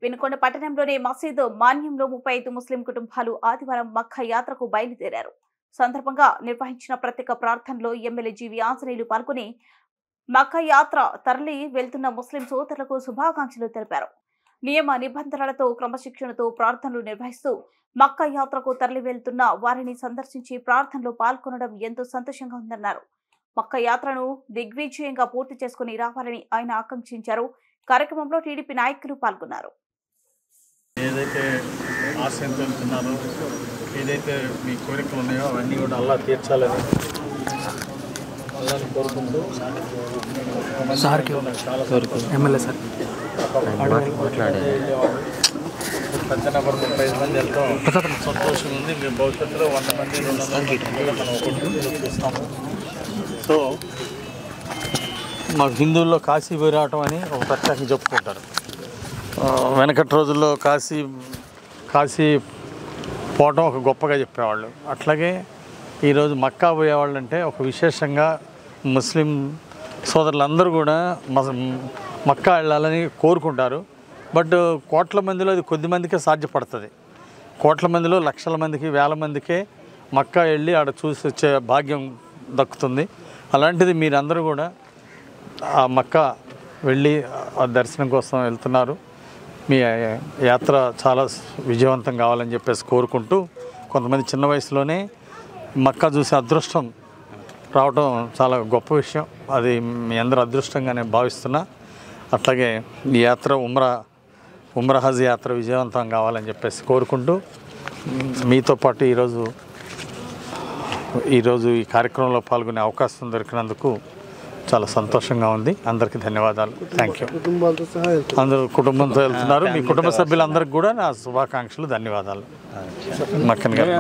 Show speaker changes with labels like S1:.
S1: వినుకొండ పట్టణంలోని మసీదు మాన్యంలో 35 ముస్లిం కుటుంబాలు ఆదివారం మక్కా యాత్రకు బయలుదేరారు. సందర్భంగా నిర్వహించిన ప్రత్యేక ప్రార్థనలో ఎమ్మెల్యే జీవి ఆంజనేయులు పాల్గొని మక్కా యాత్ర తరలి వెళ్తున్న ముస్లిం సోదరులకు శుభాకాంక్షలు తెలిపారు. నియమ నిబంధనలతో క్రమశిక్షణతో ప్రార్థనలు నిర్వహిస్తూ మక్కా యాత్రకు తరలి వెళ్తున్న వారిని సందర్శించి ప్రార్థనలో పాల్గొనడం ఎంతో సంతోషంగా ఉందన్నారు. మక్కా యాత్రను దిగ్విజయంగా పూర్తి చేసుకుని రావాలని ఆయన ఆకాంక్షించారు. కార్యక్రమంలో టీడీపీ నాయకులు పాల్గొన్నారు.
S2: ఏదైతే ఆశయంతో వెళ్తున్నారో, ఏదైతే మీ కోరికలు ఉన్నాయో అవన్నీ కూడా అల్లా తీర్చాలని అల్లాని కోరుకుంటూ
S3: ఎమ్మెల్యే సార్
S2: పెద్ద నెంబర్ 35 మంది వెళ్తాం సంతోషం ఉంది. మేము భవిష్యత్తులో 100 మంది 200 మంది మనం ఒకటి చూస్తాము. సో మాకు హిందువుల్లో కాశీ విరాటం అని ఒక ప్రత్యేకంగా చెప్పుకుంటారు. వెనకటి రోజుల్లో కాశీ పోవటం ఒక గొప్పగా చెప్పేవాళ్ళు. అట్లాగే ఈరోజు మక్కా పోయేవాళ్ళు అంటే ఒక విశేషంగా ముస్లిం సోదరులందరూ కూడా మక్కా వెళ్ళాలని కోరుకుంటారు. బట్ కోట్ల మందిలో అది కొద్ది మందికే సాధ్యపడుతుంది. కోట్ల మందిలో లక్షల మందికి వేల మందికే మక్కా వెళ్ళి ఆడ చూసి వచ్చే భాగ్యం దక్కుతుంది. అలాంటిది మీరందరూ కూడా ఆ మక్కా వెళ్ళి ఆ దర్శనం కోసం వెళ్తున్నారు. మీ యాత్ర చాలా విజయవంతం కావాలని చెప్పేసి కోరుకుంటూ, కొంతమంది చిన్న వయసులోనే మక్కా చూసే అదృష్టం రావడం చాలా గొప్ప విషయం. అది మీ అందరూ అదృష్టంగా నేను భావిస్తున్నా. అట్లాగే ఈ యాత్ర ఉమ్రా హజ్ యాత్ర విజయవంతం కావాలని చెప్పేసి కోరుకుంటూ, మీతో పాటు ఈరోజు ఈ కార్యక్రమంలో పాల్గొనే అవకాశం దొరికినందుకు చాలా సంతోషంగా ఉంది. అందరికీ ధన్యవాదాలు. Thank you. అందరూ కుటుంబంతో వెళ్తున్నారు. మీ కుటుంబ సభ్యులందరికీ కూడా నా శుభాకాంక్షలు, ధన్యవాదాలు. మక్కన్ గారు.